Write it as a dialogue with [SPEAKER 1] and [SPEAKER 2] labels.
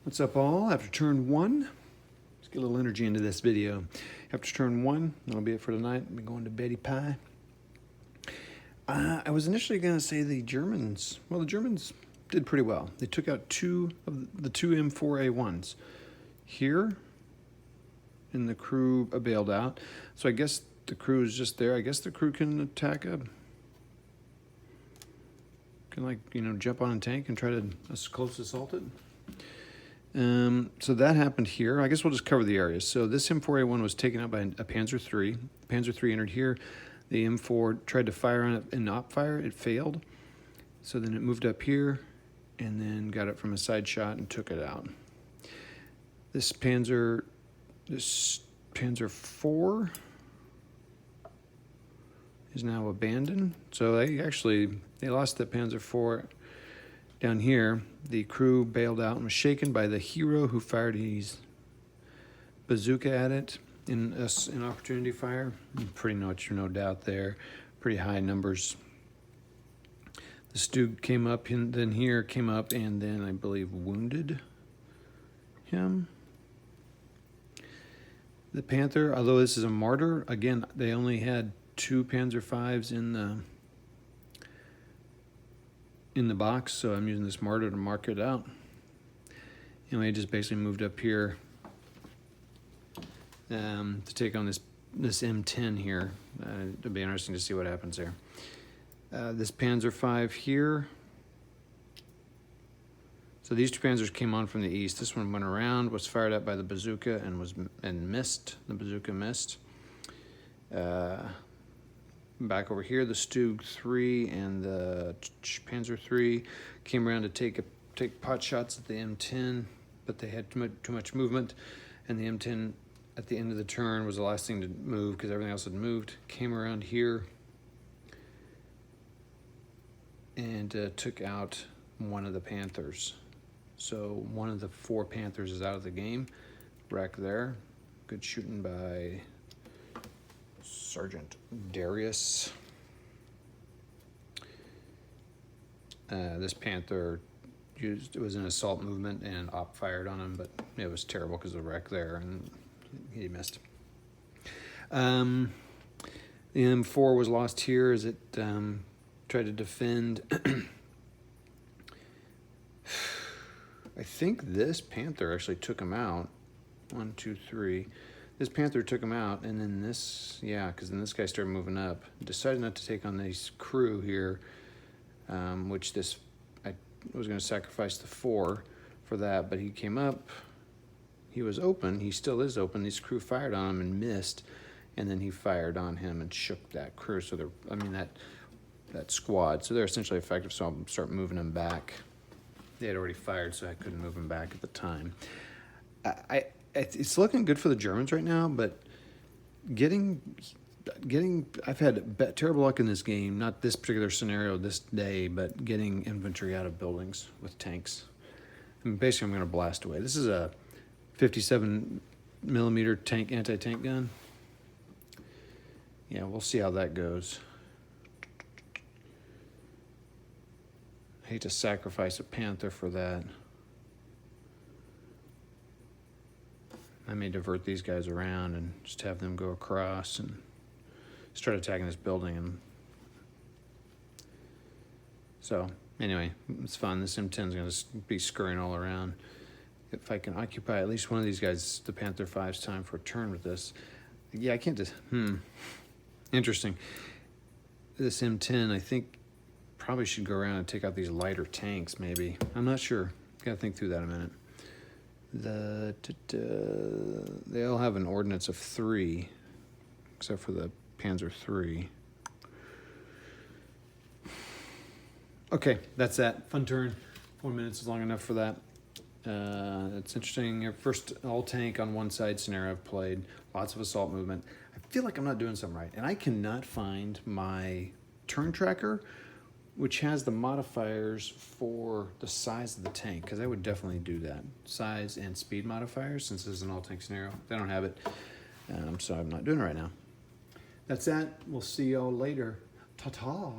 [SPEAKER 1] What's up all? After turn one, let's get a little energy into this video. After turn one, that'll be it for tonight. I'll be going to Betty Pie. I was initially going to say the Germans did pretty well. They took out two of the two M4A1s. Here, and the crew bailed out. So I guess the crew is just there. I guess the crew can attack jump on a tank and try to close assault it. So that happened here. I guess we'll just cover the areas. So this M4A1 was taken out by a Panzer III. Panzer III entered here. The M4 tried to fire on it in op fire. It failed. So then it moved up here and then got it from a side shot and took it out. This Panzer IV is now abandoned. So they lost the Panzer IV. Down here, the crew bailed out and was shaken by the hero who fired his bazooka at it in an opportunity fire. Pretty much no doubt there. Pretty high numbers. The Stug came up, and then here came up, and then I believe wounded him. The Panther, although this is a martyr, again, they only had two Panzer Vs in the box, so I'm using this martyr to mark it out. Anyway, I just basically moved up here to take on this M10 here. It'll be interesting to see what happens there. This Panzer V here. So these two Panzers came on from the east. This one went around, was fired at by the bazooka and missed. The bazooka missed. Back over here, the Stug 3 and the Panzer III came around to take pot shots at the M10, but they had too much movement, and the M10 at the end of the turn was the last thing to move because everything else had moved. Came around here and took out one of the Panthers. So one of the four Panthers is out of the game. Wreck there. Good shooting by Sergeant Darius. This Panther it was an assault movement and op fired on him, but it was terrible because of the wreck there and he missed. The M4 was lost here as it tried to defend. I think this Panther actually took him out. 1, 2, 3. This Panther took him out, and then because then this guy started moving up. Decided not to take on this crew here, which I was going to sacrifice the 4 for that, but he came up. He was open. He still is open. This crew fired on him and missed, and then he fired on him and shook that crew. So that squad. So they're essentially effective. So I'll start moving them back. They had already fired, so I couldn't move them back at the time. It's looking good for the Germans right now, but I've had terrible luck in this game, not this particular scenario this day, but getting infantry out of buildings with tanks. And basically, I'm going to blast away. This is a 57 millimeter tank anti-tank gun. Yeah, we'll see how that goes. I hate to sacrifice a Panther for that. I may divert these guys around and just have them go across and start attacking this building. And so, anyway, it's fun. This M10 is going to be scurrying all around. If I can occupy at least one of these guys, the Panther V's time for a turn with this. Yeah, I can't just... Interesting. This M10, I think, probably should go around and take out these lighter tanks, maybe. I'm not sure. Got to think through that a minute. They all have an ordnance of 3, except for the Panzer III. Okay, that's that. Fun turn. 4 minutes is long enough for that. It's interesting. First all tank on one side scenario I've played. Lots of assault movement. I feel like I'm not doing something right, and I cannot find my turn tracker, which has the modifiers for the size of the tank, because I would definitely do that. Size and speed modifiers, since this is an all-tank scenario. They don't have it, so I'm not doing it right now. That's that. We'll see y'all later. Ta-ta.